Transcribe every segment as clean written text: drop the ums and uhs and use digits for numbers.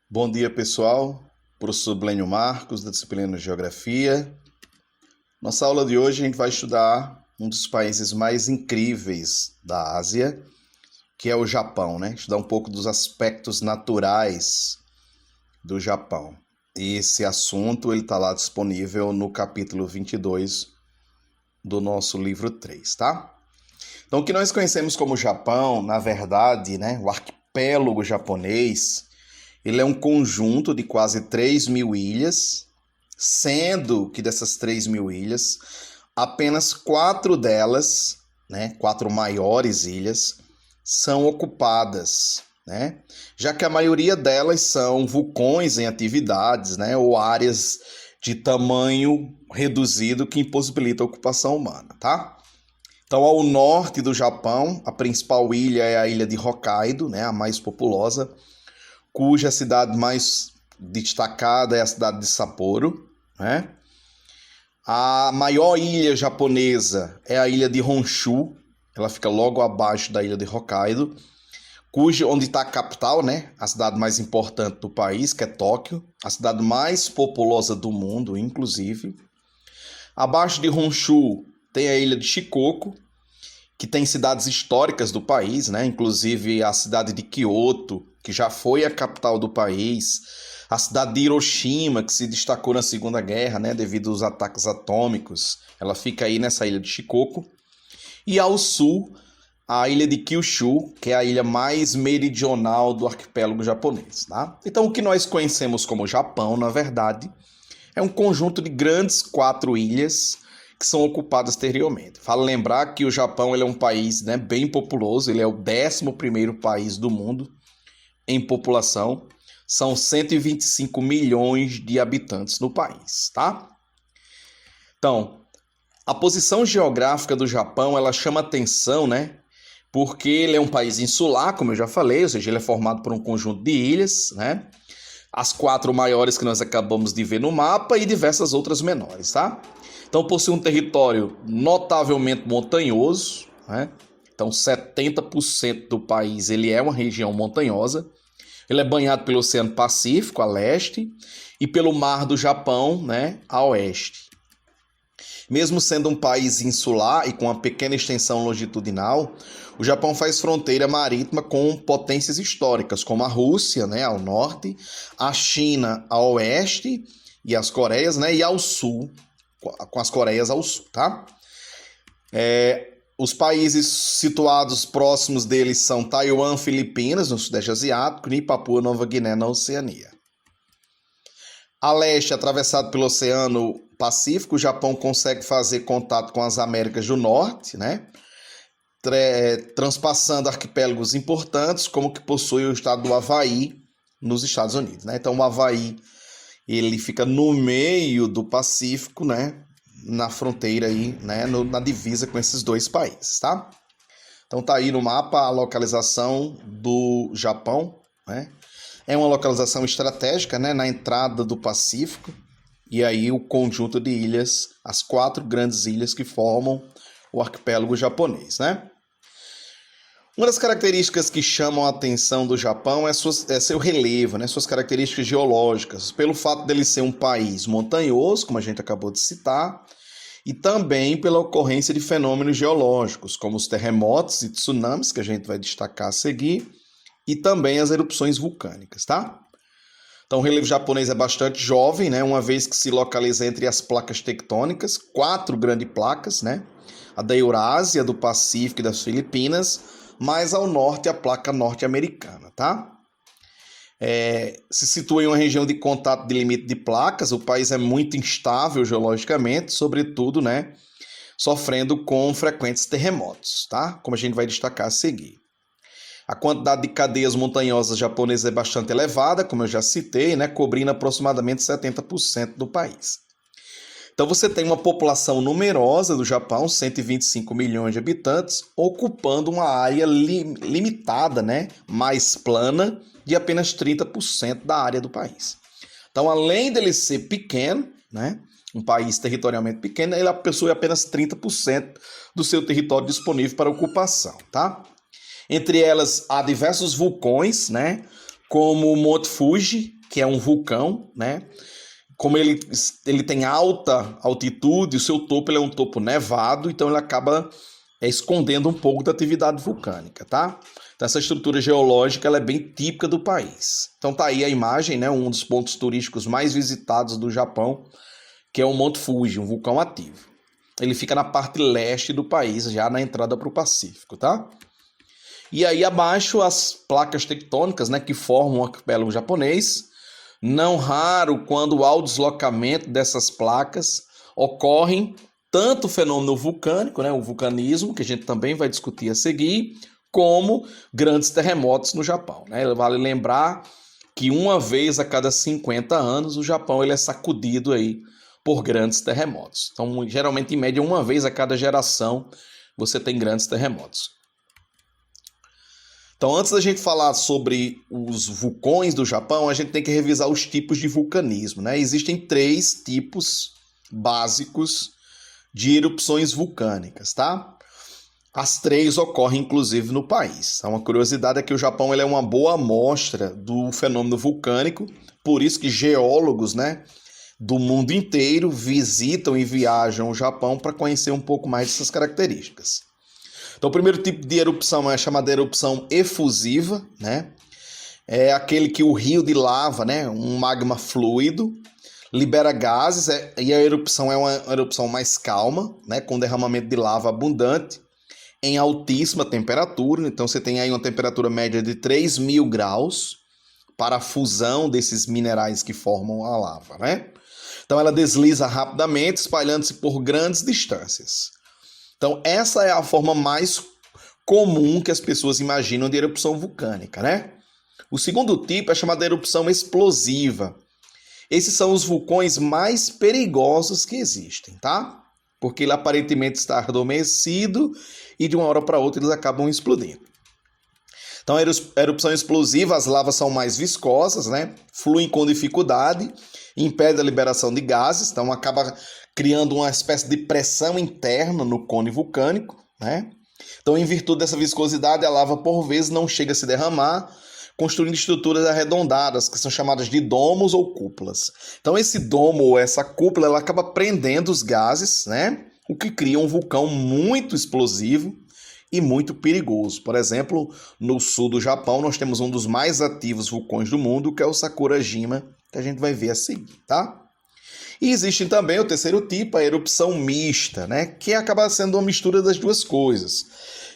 Bom dia, pessoal. Professor Blênio Marcos, da disciplina de Geografia. Nossa aula de hoje a gente vai estudar um dos países mais incríveis da Ásia, que é o Japão, né? Estudar um pouco dos aspectos naturais do Japão. E esse assunto ele está lá disponível no capítulo 22 do nosso livro 3, tá? Então, o que nós conhecemos como Japão, na verdade, né, o arquipélago japonês, ele é um conjunto de quase 3.000 ilhas, sendo que dessas 3.000 ilhas, apenas 4 delas, né, 4 maiores ilhas, são ocupadas, né? Já que a maioria delas são vulcões em atividades, né, ou áreas de tamanho reduzido que impossibilita a ocupação humana, tá? Então, ao norte do Japão, a principal ilha é a ilha de Hokkaido, né, a mais populosa, cuja cidade mais destacada é a cidade de Sapporo, né? A maior ilha japonesa é a ilha de Honshu, ela fica logo abaixo da ilha de Hokkaido, onde está a capital, né? A cidade mais importante do país, que é Tóquio, a cidade mais populosa do mundo, inclusive. Abaixo de Honshu tem a ilha de Shikoku, que tem cidades históricas do país, né? Inclusive a cidade de Kyoto, que já foi a capital do país, a cidade de Hiroshima, que se destacou na Segunda Guerra, né? Devido aos ataques atômicos, ela fica aí nessa ilha de Shikoku. E ao sul, a ilha de Kyushu, que é a ilha mais meridional do arquipélago japonês, tá? Então, o que nós conhecemos como Japão, na verdade, é um conjunto de grandes 4 ilhas que são ocupadas exteriormente. Vale lembrar que o Japão ele é um país, né, bem populoso, ele é o 11º país do mundo em população. São 125 milhões de habitantes no país, tá? Então, a posição geográfica do Japão, ela chama atenção, né? Porque ele é um país insular, como eu já falei, ou seja, ele é formado por um conjunto de ilhas, né? As 4 maiores que nós acabamos de ver no mapa e diversas outras menores, tá? Então, possui um território notavelmente montanhoso, né? Então, 70% do país ele é uma região montanhosa. Ele é banhado pelo Oceano Pacífico, a leste, e pelo Mar do Japão, né, a oeste. Mesmo sendo um país insular e com uma pequena extensão longitudinal, o Japão faz fronteira marítima com potências históricas, como a Rússia, né, ao norte, a China ao oeste e as Coreias, né, e ao sul, com as Coreias ao sul, tá? Os países situados próximos deles são Taiwan, Filipinas, no Sudeste Asiático, e Papua Nova Guiné, na Oceania. A leste, atravessado pelo Oceano Pacífico, o Japão consegue fazer contato com as Américas do Norte, né? Transpassando arquipélagos importantes, como que possui o estado do Havaí, nos Estados Unidos, né? Então, o Havaí, ele fica no meio do Pacífico, né? Na fronteira aí, né? Na divisa com esses dois países, tá? Então, tá aí no mapa a localização do Japão, né? É uma localização estratégica, né, na entrada do Pacífico, e aí o conjunto de ilhas, as 4 grandes ilhas que formam o arquipélago japonês, né? Uma das características que chamam a atenção do Japão é seu relevo, né, suas características geológicas, pelo fato dele ser um país montanhoso, como a gente acabou de citar, e também pela ocorrência de fenômenos geológicos, como os terremotos e tsunamis, que a gente vai destacar a seguir, e também as erupções vulcânicas, tá? Então o relevo japonês é bastante jovem, né? Uma vez que se localiza entre as placas tectônicas, 4 grandes placas, né? A da Eurásia, do Pacífico e das Filipinas, mais ao norte a placa norte-americana, tá? Se situa em uma região de contato de limite de placas, o país é muito instável geologicamente, sobretudo, né? Sofrendo com frequentes terremotos, tá? Como a gente vai destacar a seguir. A quantidade de cadeias montanhosas japonesas é bastante elevada, como eu já citei, né, cobrindo aproximadamente 70% do país. Então você tem uma população numerosa do Japão, 125 milhões de habitantes, ocupando uma área limitada, né, mais plana, de apenas 30% da área do país. Então, além dele ser pequeno, né, um país territorialmente pequeno, ele possui apenas 30% do seu território disponível para ocupação, tá? Entre elas, há diversos vulcões, né? Como o Monte Fuji, que é um vulcão, né? Como ele tem alta altitude, o seu topo ele é um topo nevado, então ele acaba escondendo um pouco da atividade vulcânica, tá? Então, essa estrutura geológica ela é bem típica do país. Então tá aí a imagem, né? Um dos pontos turísticos mais visitados do Japão, que é o Monte Fuji, um vulcão ativo. Ele fica na parte leste do país, já na entrada para o Pacífico, tá? E aí abaixo as placas tectônicas, né, que formam o arquipélago japonês. Não raro, quando há o deslocamento dessas placas, ocorrem tanto o fenômeno vulcânico, né, o vulcanismo, que a gente também vai discutir a seguir, como grandes terremotos no Japão, né? Vale lembrar que uma vez a cada 50 anos o Japão ele é sacudido aí por grandes terremotos. Então, geralmente, em média, uma vez a cada geração você tem grandes terremotos. Então, antes da gente falar sobre os vulcões do Japão, a gente tem que revisar os tipos de vulcanismo, né? Existem 3 tipos básicos de erupções vulcânicas, tá? As 3 ocorrem, inclusive, no país. Uma curiosidade é que o Japão ele é uma boa amostra do fenômeno vulcânico, por isso que geólogos, né, do mundo inteiro visitam e viajam o Japão para conhecer um pouco mais dessas características. Então, o primeiro tipo de erupção é a chamada erupção efusiva, né? É aquele que o rio de lava, né, um magma fluido, libera gases, e a erupção é uma erupção mais calma, né, com derramamento de lava abundante, em altíssima temperatura. Então, você tem aí uma temperatura média de 3.000 graus para a fusão desses minerais que formam a lava, né? Então, ela desliza rapidamente, espalhando-se por grandes distâncias. Então, essa é a forma mais comum que as pessoas imaginam de erupção vulcânica, né? O segundo tipo é chamado de erupção explosiva. Esses são os vulcões mais perigosos que existem, tá? Porque ele aparentemente está adormecido e de uma hora para outra eles acabam explodindo. Então, a erupção explosiva, as lavas são mais viscosas, né? Fluem com dificuldade, impede a liberação de gases, então acaba criando uma espécie de pressão interna no cone vulcânico, né? Então, em virtude dessa viscosidade, a lava por vezes não chega a se derramar, construindo estruturas arredondadas, que são chamadas de domos ou cúpulas. Então esse domo ou essa cúpula, ela acaba prendendo os gases, né? O que cria um vulcão muito explosivo e muito perigoso. Por exemplo, no sul do Japão, nós temos um dos mais ativos vulcões do mundo, que é o Sakurajima, que a gente vai ver a seguir, tá? E existe também o terceiro tipo, a erupção mista, né? Que acaba sendo uma mistura das duas coisas.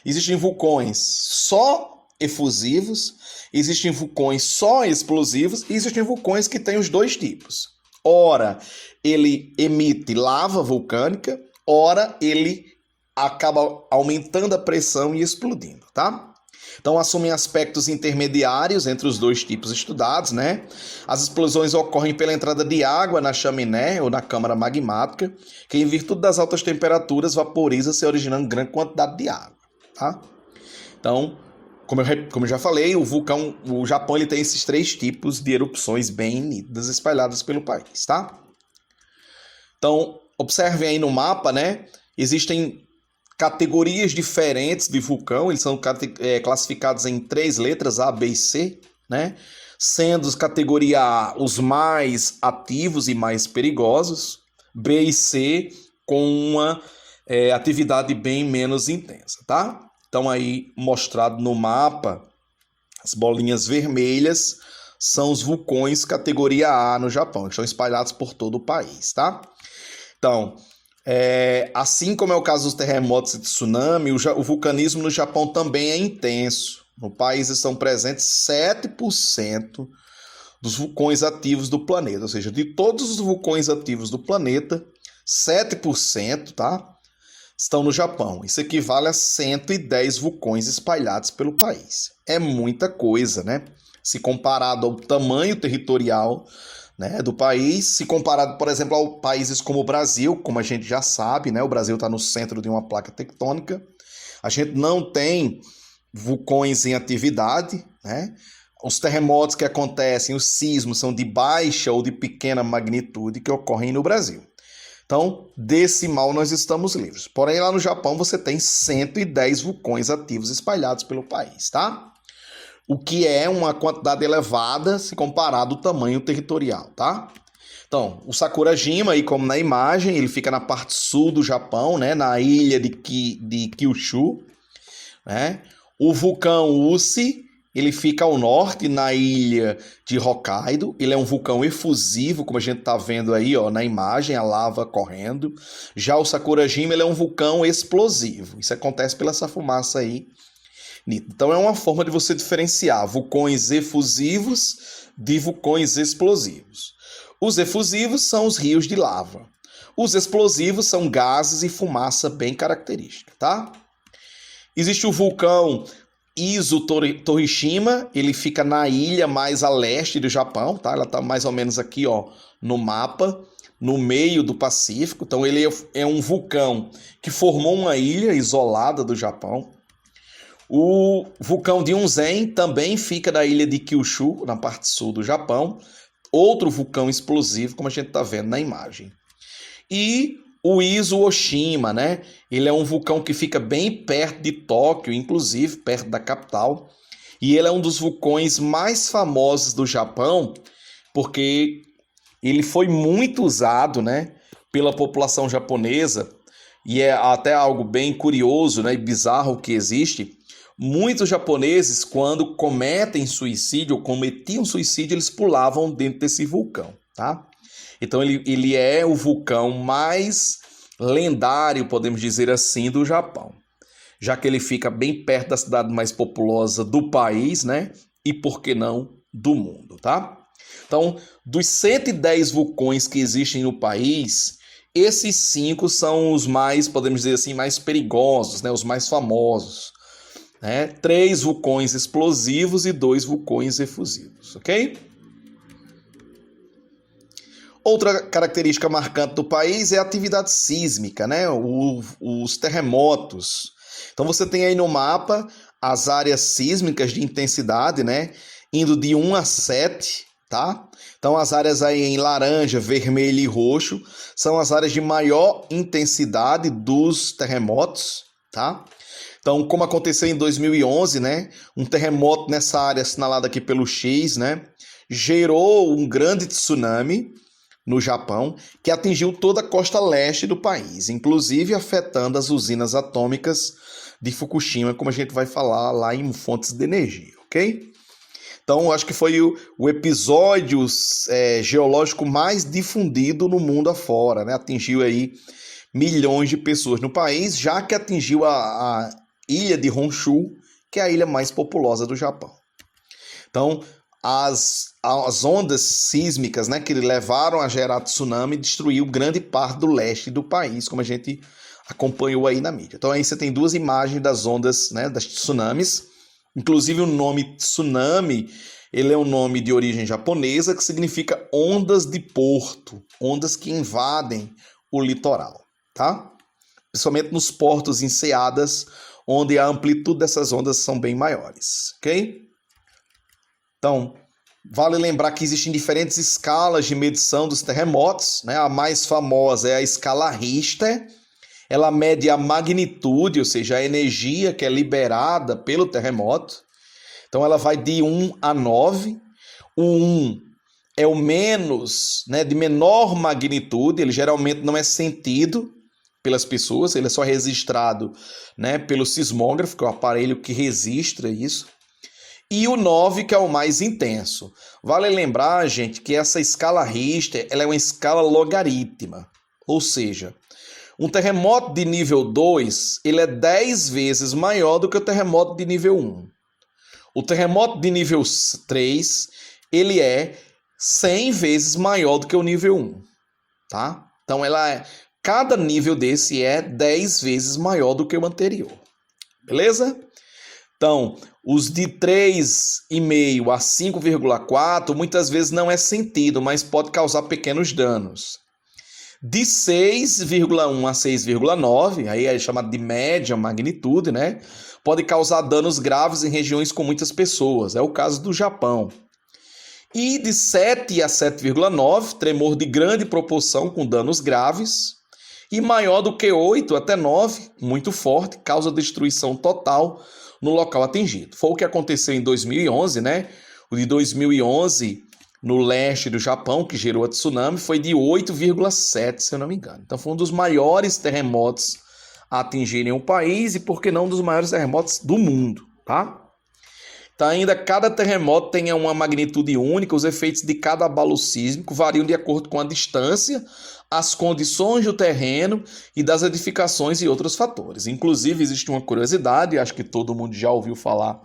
Existem vulcões só efusivos, existem vulcões só explosivos e existem vulcões que têm os dois tipos. Ora, ele emite lava vulcânica, ora, ele acaba aumentando a pressão e explodindo, tá? Então, assumem aspectos intermediários entre os dois tipos estudados, né? As explosões ocorrem pela entrada de água na chaminé ou na câmara magmática, que em virtude das altas temperaturas vaporiza, se originando grande quantidade de água, tá? Então, como eu já falei, o Japão ele tem esses três tipos de erupções bem nítidas espalhadas pelo país, tá? Então, observem aí no mapa, né? Existem categorias diferentes de vulcão, eles são classificados em 3 letras, A, B e C, né? Sendo os categoria A os mais ativos e mais perigosos, B e C com uma atividade bem menos intensa, tá? Então aí mostrado no mapa, as bolinhas vermelhas são os vulcões categoria A no Japão, que estão espalhados por todo o país, tá? Então, assim como é o caso dos terremotos e tsunami, o vulcanismo no Japão também é intenso. No país estão presentes 7% dos vulcões ativos do planeta, ou seja, de todos os vulcões ativos do planeta, 7%, tá, estão no Japão. Isso equivale a 110 vulcões espalhados pelo país. É muita coisa, né? Se comparado ao tamanho territorial, né, do país, se comparado, por exemplo, a países como o Brasil, como a gente já sabe, né, o Brasil está no centro de uma placa tectônica, a gente não tem vulcões em atividade, né? Os terremotos que acontecem, os sismos, são de baixa ou de pequena magnitude que ocorrem no Brasil. Então, desse mal nós estamos livres. Porém, lá no Japão você tem 110 vulcões ativos espalhados pelo país, tá? O que é uma quantidade elevada se comparado ao tamanho territorial, tá? Então, o Sakurajima, aí como na imagem, ele fica na parte sul do Japão, né, na ilha de Kyushu, né? O vulcão Usi, ele fica ao norte, na ilha de Hokkaido. Ele é um vulcão efusivo, como a gente está vendo aí, ó, na imagem, a lava correndo. Já o Sakurajima, ele é um vulcão explosivo. Isso acontece pela essa fumaça aí. Então é uma forma de você diferenciar vulcões efusivos de vulcões explosivos. Os efusivos são os rios de lava. Os explosivos são gases e fumaça bem característica, tá? Existe o vulcão Izu Torishima, ele fica na ilha mais a leste do Japão, tá? Ela tá mais ou menos aqui, ó, no mapa, no meio do Pacífico. Então ele é um vulcão que formou uma ilha isolada do Japão. O vulcão de Unzen também fica na ilha de Kyushu, na parte sul do Japão. Outro vulcão explosivo, como a gente está vendo na imagem. E o Izu Oshima, né? Ele é um vulcão que fica bem perto de Tóquio, inclusive perto da capital. E ele é um dos vulcões mais famosos do Japão, porque ele foi muito usado, né, pela população japonesa. E é até algo bem curioso, né, e bizarro que existe. Muitos japoneses, quando cometem suicídio ou cometiam suicídio, eles pulavam dentro desse vulcão, tá? Então ele é o vulcão mais lendário, podemos dizer assim, do Japão, já que ele fica bem perto da cidade mais populosa do país, né? E por que não do mundo, tá? Então, dos 110 vulcões que existem no país, esses 5 são os mais, podemos dizer assim, mais perigosos, né? Os mais famosos. 3 vulcões explosivos e 2 vulcões efusivos, ok? Outra característica marcante do país é a atividade sísmica, né? Os terremotos. Então você tem aí no mapa as áreas sísmicas de intensidade, né? Indo de 1 a 7, tá? Então as áreas aí em laranja, vermelho e roxo são as áreas de maior intensidade dos terremotos, tá? Então, como aconteceu em 2011, né, um terremoto nessa área assinalada aqui pelo X, né, gerou um grande tsunami no Japão que atingiu toda a costa leste do país, inclusive afetando as usinas atômicas de Fukushima, como a gente vai falar lá em fontes de energia, ok? Então, acho que foi o episódio geológico mais difundido no mundo afora, né? Atingiu aí milhões de pessoas no país, já que atingiu a ilha de Honshu, que é a ilha mais populosa do Japão. Então, as ondas sísmicas, né, que levaram a gerar tsunami destruiu grande parte do leste do país, como a gente acompanhou aí na mídia. Então aí você tem duas imagens das ondas, né, das tsunamis. Inclusive o nome tsunami, ele é um nome de origem japonesa que significa ondas de porto, ondas que invadem o litoral, tá? Principalmente nos portos enseadas, onde a amplitude dessas ondas são bem maiores, ok? Então, vale lembrar que existem diferentes escalas de medição dos terremotos, né? A mais famosa é a escala Richter. Ela mede a magnitude, ou seja, a energia que é liberada pelo terremoto. Então, ela vai de 1 a 9. O 1 é o menos, né, de menor magnitude, ele geralmente não é sentido pelas pessoas, ele é só registrado, né, pelo sismógrafo, que é o aparelho que registra isso. E o 9, que é o mais intenso. Vale lembrar, gente, que essa escala Richter ela é uma escala logarítmica. Ou seja, um terremoto de nível 2 ele é 10 vezes maior do que o terremoto de nível 1. O terremoto de nível 3 ele é 100 vezes maior do que o nível 1. Tá? Então, cada nível desse é 10 vezes maior do que o anterior. Beleza? Então, os de 3,5 a 5,4 muitas vezes não é sentido, mas pode causar pequenos danos. De 6,1 a 6,9, aí é chamado de média magnitude, né? Pode causar danos graves em regiões com muitas pessoas. É o caso do Japão. E de 7 a 7,9, tremor de grande proporção com danos graves. E maior do que 8 até 9, muito forte, causa destruição total no local atingido. Foi o que aconteceu em 2011, né? O de 2011, no leste do Japão, que gerou a tsunami, foi de 8,7, se eu não me engano. Então foi um dos maiores terremotos a atingirem o país e, por que não, um dos maiores terremotos do mundo, tá? Então ainda cada terremoto tem uma magnitude única, os efeitos de cada abalo sísmico variam de acordo com a distância, as condições do terreno e das edificações e outros fatores. Inclusive, existe uma curiosidade, acho que todo mundo já ouviu falar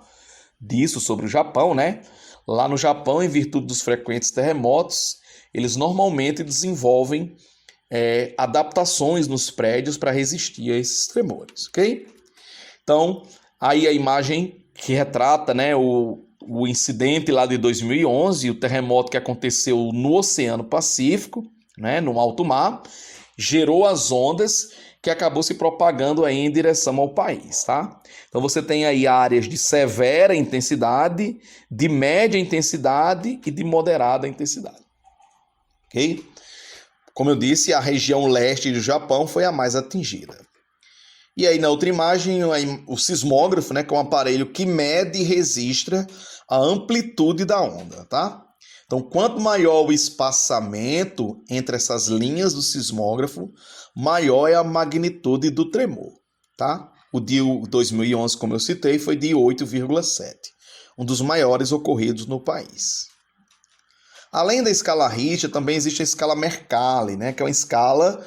disso sobre o Japão, né? Lá no Japão, em virtude dos frequentes terremotos, eles normalmente desenvolvem adaptações nos prédios para resistir a esses tremores, ok? Então, aí a imagem que retrata, né, o incidente lá de 2011, o terremoto que aconteceu no Oceano Pacífico, né, no alto mar, gerou as ondas que acabou se propagando aí em direção ao país, tá? Então você tem aí áreas de severa intensidade, de média intensidade e de moderada intensidade, ok? Como eu disse, a região leste do Japão foi a mais atingida. E aí na outra imagem, o sismógrafo, né, que é um aparelho que mede e registra a amplitude da onda, tá? Então, quanto maior o espaçamento entre essas linhas do sismógrafo, maior é a magnitude do tremor, tá? O de 2011, como eu citei, foi de 8,7, um dos maiores ocorridos no país. Além da escala Richter, também existe a escala Mercalli, né, que é uma escala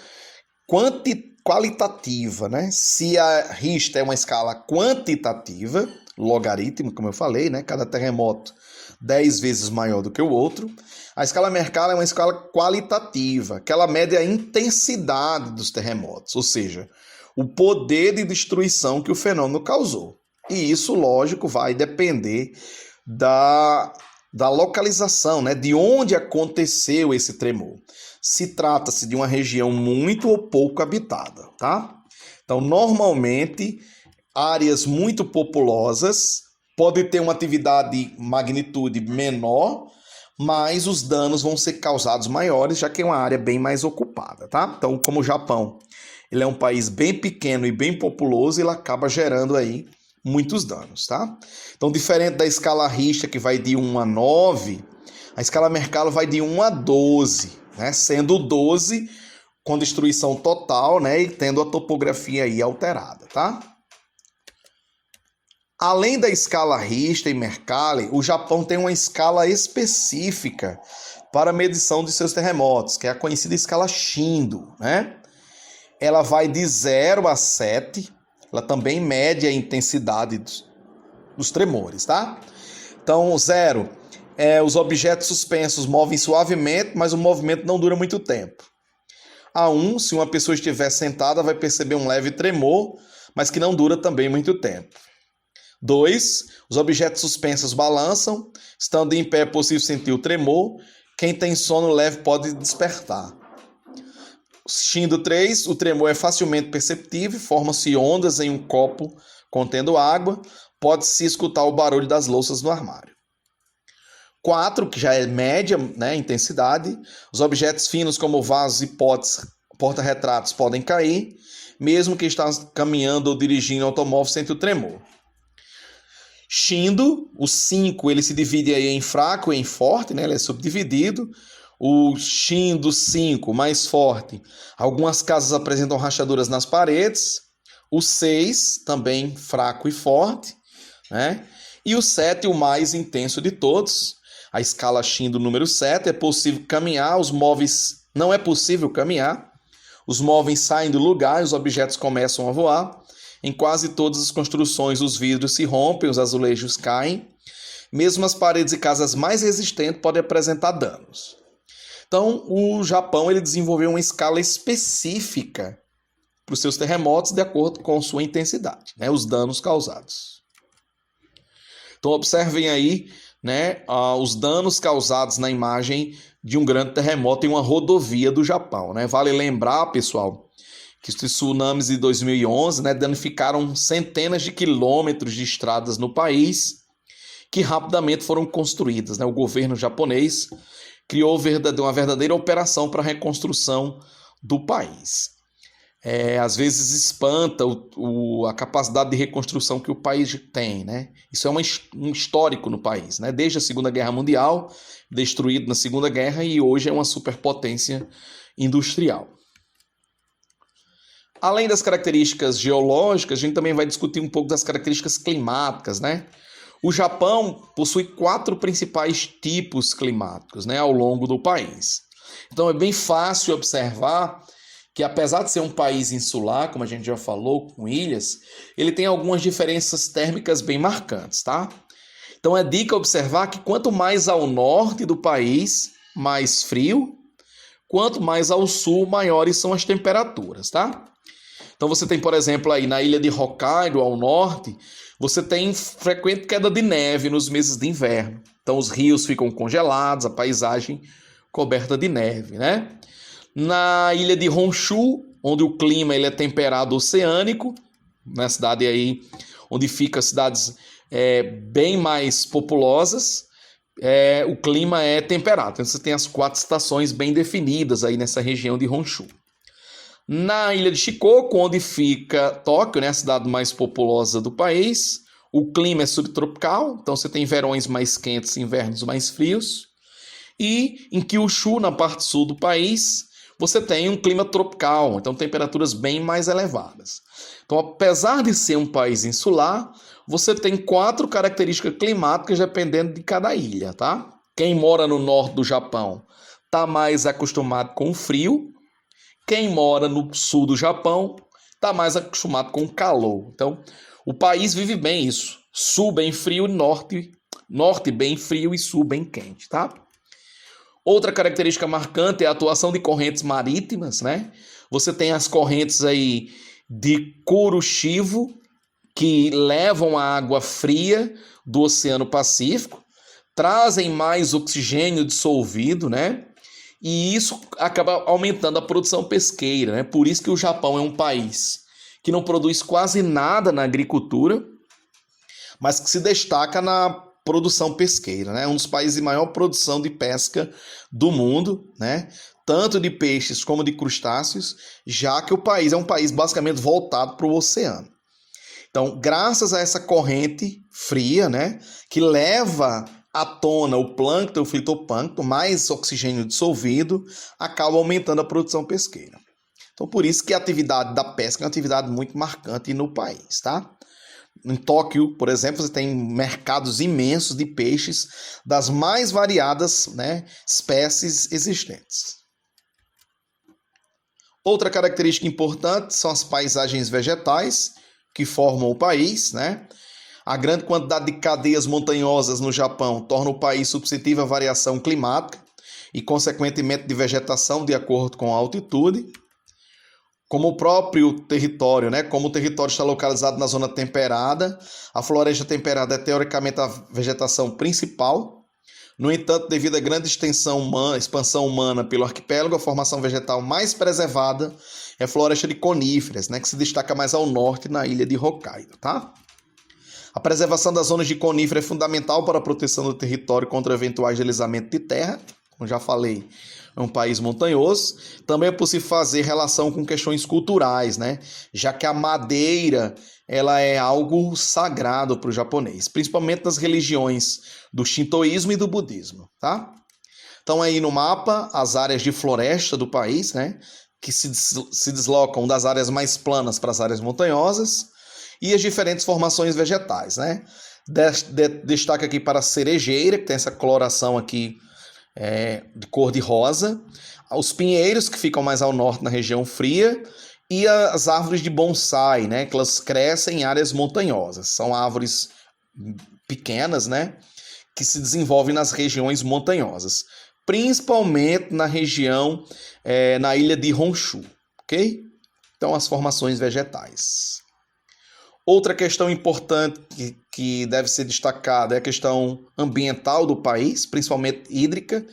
qualitativa, né? Se a Richter é uma escala quantitativa, logarítmica, como eu falei, né? Cada terremoto 10 vezes maior do que o outro. A escala Mercalli é uma escala qualitativa, que ela mede a intensidade dos terremotos, ou seja, o poder de destruição que o fenômeno causou. E isso, lógico, vai depender da localização, né? De onde aconteceu esse tremor. Se trata-se de uma região muito ou pouco habitada, tá? Então, normalmente, áreas muito populosas podem ter uma atividade magnitude menor, mas os danos vão ser causados maiores, já que é uma área bem mais ocupada, tá? Então, como o Japão Ele é um país bem pequeno e bem populoso e ele acaba gerando aí muitos danos, tá? Então, diferente da escala Richter, que vai de 1 a 9, a escala Mercalli vai de 1 a 12, né? Sendo 12 com destruição total, né? E tendo a topografia aí alterada, tá? Além da escala Richter e Mercalli, o Japão tem uma escala específica para medição de seus terremotos, que é a conhecida escala Shindo, né? Ela vai de 0 a 7, ela também mede a intensidade dos tremores, tá? Então, 0, os objetos suspensos movem suavemente, mas o movimento não dura muito tempo. A 1, se uma pessoa estiver sentada, vai perceber um leve tremor, mas que não dura também muito tempo. 2, os objetos suspensos balançam, estando em pé é possível sentir o tremor, quem tem sono leve pode despertar. Shindo 3, o tremor é facilmente perceptível, formam-se ondas em um copo contendo água, pode-se escutar o barulho das louças no armário. 4, que já é média, né, intensidade, os objetos finos como vasos e potes, porta-retratos podem cair, mesmo que está caminhando ou dirigindo automóvel sente o tremor. Shindo, o 5, ele se divide aí em fraco e em forte, né? Ele é subdividido. O Shindo 5, mais forte, algumas casas apresentam rachaduras nas paredes. O 6, também fraco e forte, né? E o 7, o mais intenso de todos, a escala Shindo número 7, é possível caminhar, não é possível caminhar, os móveis saem do lugar e os objetos começam a voar. Em quase todas as construções, os vidros se rompem, os azulejos caem. Mesmo as paredes e casas mais resistentes podem apresentar danos. Então, o Japão ele desenvolveu uma escala específica para os seus terremotos de acordo com sua intensidade, né, os danos causados. Então, observem aí, né, os danos causados na imagem de um grande terremoto em uma rodovia do Japão, né? Vale lembrar, pessoal, que os tsunamis de 2011, né, danificaram centenas de quilômetros de estradas no país, que rapidamente foram construídas, né? O governo japonês criou uma verdadeira operação para a reconstrução do país. Às vezes espanta a capacidade de reconstrução que o país tem, né? Isso é um histórico no país, né? Desde a Segunda Guerra Mundial, destruído na Segunda Guerra, e hoje é uma superpotência industrial. Além das características geológicas, a gente também vai discutir um pouco das características climáticas, né? O Japão possui 4 principais tipos climáticos, né, ao longo do país. Então é bem fácil observar que, apesar de ser um país insular, como a gente já falou, com ilhas, ele tem algumas diferenças térmicas bem marcantes, tá? Então é dica observar que quanto mais ao norte do país, mais frio, quanto mais ao sul, maiores são as temperaturas, tá? Então você tem, por exemplo, aí na ilha de Hokkaido, ao norte, você tem frequente queda de neve nos meses de inverno. Então os rios ficam congelados, a paisagem coberta de neve, né? Na ilha de Honshu, onde o clima ele é temperado oceânico, na cidade aí onde ficam cidades bem mais populosas, o clima é temperado. Então você tem as 4 estações bem definidas aí nessa região de Honshu. Na ilha de Shikoku, onde fica Tóquio, né, a cidade mais populosa do país, o clima é subtropical, então você tem verões mais quentes e invernos mais frios. E em Kyushu, na parte sul do país, você tem um clima tropical, então temperaturas bem mais elevadas. Então, apesar de ser um país insular, você tem 4 características climáticas dependendo de cada ilha, tá? Quem mora no norte do Japão está mais acostumado com o frio. Quem mora no sul do Japão está mais acostumado com o calor. Então, o país vive bem isso. Sul bem frio, norte bem frio e sul bem quente, tá? Outra característica marcante é a atuação de correntes marítimas, né? Você tem as correntes aí de Kuroshio, que levam a água fria do Oceano Pacífico, trazem mais oxigênio dissolvido, né? E isso acaba aumentando a produção pesqueira, né? Por isso que o Japão é um país que não produz quase nada na agricultura, mas que se destaca na produção pesqueira, né? Um dos países de maior produção de pesca do mundo, né? Tanto de peixes como de crustáceos, já que o país é um país basicamente voltado para o oceano. Então, graças a essa corrente fria, né, que leva à tona o plâncton, o fitoplâncton, mais oxigênio dissolvido, acaba aumentando a produção pesqueira. Então, por isso que a atividade da pesca é uma atividade muito marcante no país, tá? Em Tóquio, por exemplo, você tem mercados imensos de peixes das mais variadas, né, espécies existentes. Outra característica importante são as paisagens vegetais que formam o país, né? A grande quantidade de cadeias montanhosas no Japão torna o país suscetível à variação climática e, consequentemente, de vegetação de acordo com a altitude. Como o próprio território, né? Como o território está localizado na zona temperada, a floresta temperada é teoricamente a vegetação principal. No entanto, devido à grande expansão humana pelo arquipélago, a formação vegetal mais preservada é a floresta de coníferas, né, que se destaca mais ao norte na ilha de Hokkaido, tá? A preservação das zonas de conífera é fundamental para a proteção do território contra eventuais deslizamentos de terra. Como já falei, é um país montanhoso. Também é possível fazer relação com questões culturais, né? Já que a madeira ela é algo sagrado para o japonês, principalmente nas religiões do shintoísmo e do budismo, tá? Então aí no mapa as áreas de floresta do país, né, que se deslocam das áreas mais planas para as áreas montanhosas e as diferentes formações vegetais, né? Destaca aqui para a cerejeira, que tem essa coloração aqui de cor de rosa, os pinheiros, que ficam mais ao norte na região fria, e as árvores de bonsai, né, que elas crescem em áreas montanhosas. São árvores pequenas, né, que se desenvolvem nas regiões montanhosas, principalmente na região, na ilha de Honshu, ok? Então, as formações vegetais. Outra questão importante que deve ser destacada é a questão ambiental do país, principalmente hídrica,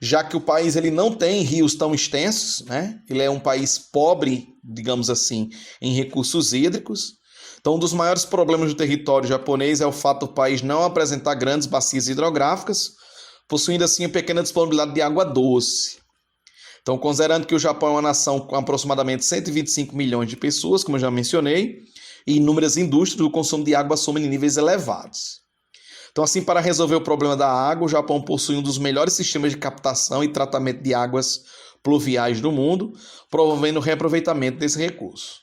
já que o país ele não tem rios tão extensos, né? Ele é um país pobre, digamos assim, em recursos hídricos. Então, um dos maiores problemas do território japonês é o fato do país não apresentar grandes bacias hidrográficas, possuindo assim uma pequena disponibilidade de água doce. Então, considerando que o Japão é uma nação com aproximadamente 125 milhões de pessoas, como eu já mencionei, e inúmeras indústrias, o consumo de água assume níveis elevados. Então, assim, para resolver o problema da água, o Japão possui um dos melhores sistemas de captação e tratamento de águas pluviais do mundo, promovendo o reaproveitamento desse recurso.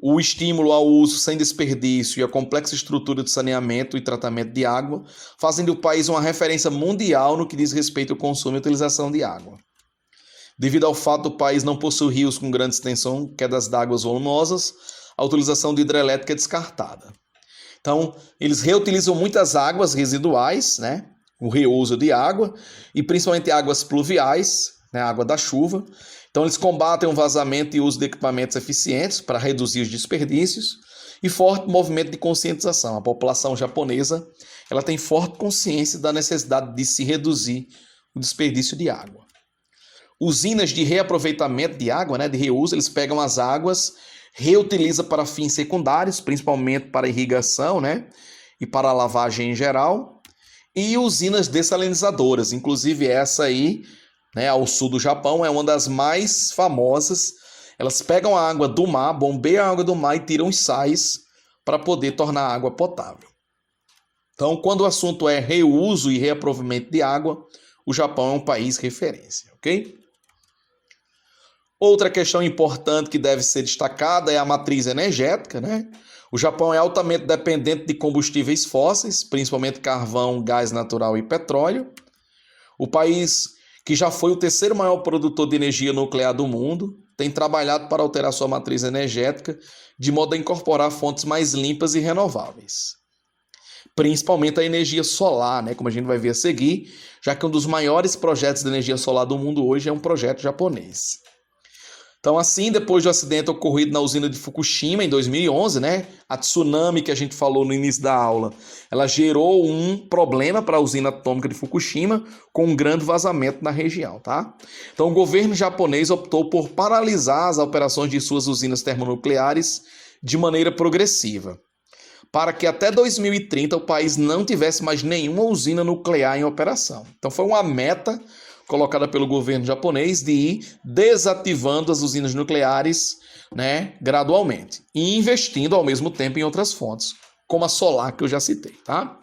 O estímulo ao uso sem desperdício e a complexa estrutura de saneamento e tratamento de água fazem do país uma referência mundial no que diz respeito ao consumo e utilização de água. Devido ao fato do país não possuir rios com grande extensão, quedas d'água voluminosas, a utilização de hidrelétrica é descartada. Então, eles reutilizam muitas águas residuais, né? O reuso de água, e principalmente águas pluviais, né? A água da chuva. Então, eles combatem o vazamento e uso de equipamentos eficientes para reduzir os desperdícios e forte movimento de conscientização. A população japonesa ela tem forte consciência da necessidade de se reduzir o desperdício de água. Usinas de reaproveitamento de água, né? De reuso, eles pegam as águas, reutiliza para fins secundários, principalmente para irrigação, né, e para lavagem em geral, e usinas dessalinizadoras, inclusive essa aí, né, ao sul do Japão, é uma das mais famosas. Elas pegam a água do mar, bombeiam a água do mar e tiram os sais para poder tornar a água potável. Então, quando o assunto é reuso e reaproveitamento de água, o Japão é um país referência, ok? Outra questão importante que deve ser destacada é a matriz energética, né? O Japão é altamente dependente de combustíveis fósseis, principalmente carvão, gás natural e petróleo. O país, que já foi o terceiro maior produtor de energia nuclear do mundo, tem trabalhado para alterar sua matriz energética de modo a incorporar fontes mais limpas e renováveis. Principalmente a energia solar, né? Como a gente vai ver a seguir, já que um dos maiores projetos de energia solar do mundo hoje é um projeto japonês. Então, assim, depois do acidente ocorrido na usina de Fukushima em 2011, né, a tsunami que a gente falou no início da aula, ela gerou um problema para a usina atômica de Fukushima com um grande vazamento na região, tá? Então, o governo japonês optou por paralisar as operações de suas usinas termonucleares de maneira progressiva. para que até 2030 o país não tivesse mais nenhuma usina nuclear em operação. Então foi uma meta colocada pelo governo japonês de ir desativando as usinas nucleares, né, gradualmente e investindo ao mesmo tempo em outras fontes, como a solar que eu já citei, tá?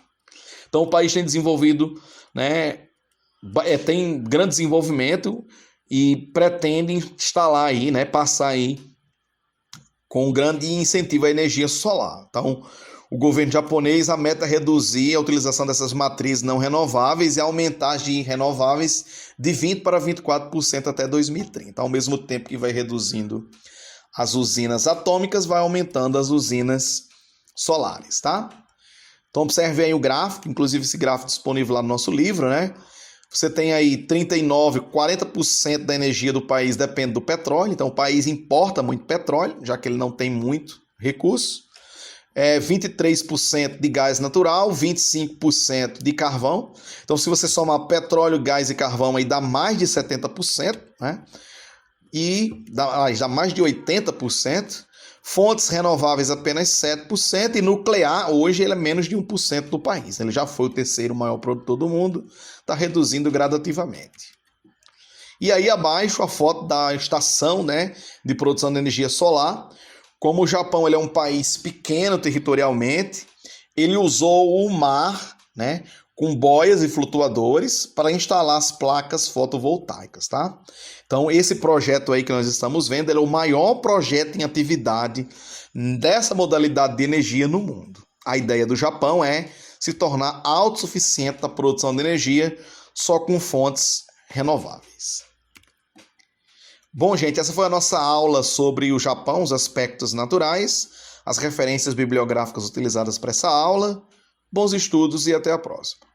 Então o país tem desenvolvido, né, tem grande desenvolvimento e pretende instalar aí, né, passar aí com um grande incentivo à energia solar. Então, o governo japonês, a meta é reduzir a utilização dessas matrizes não renováveis e aumentar as de renováveis de 20% para 24% até 2030. Ao mesmo tempo que vai reduzindo as usinas atômicas, vai aumentando as usinas solares, tá? Então, observe aí o gráfico, inclusive esse gráfico disponível lá no nosso livro, né? Você tem aí 39%, 40% da energia do país depende do petróleo, então o país importa muito petróleo, já que ele não tem muito recurso. 23% de gás natural, 25% de carvão. Então, se você somar petróleo, gás e carvão, aí dá mais de 70%, né? E dá mais de 80%. Fontes renováveis apenas 7%. E nuclear, hoje, ele é menos de 1% do país. Ele já foi o terceiro maior produtor do mundo, está reduzindo gradativamente. E aí abaixo a foto da estação, né, de produção de energia solar. Como o Japão ele é um país pequeno territorialmente, ele usou o mar, né, com boias e flutuadores para instalar as placas fotovoltaicas, tá? Então esse projeto aí que nós estamos vendo ele é o maior projeto em atividade dessa modalidade de energia no mundo. A ideia do Japão é se tornar autossuficiente na produção de energia só com fontes renováveis. Bom, gente, essa foi a nossa aula sobre o Japão, os aspectos naturais, as referências bibliográficas utilizadas para essa aula. Bons estudos e até a próxima.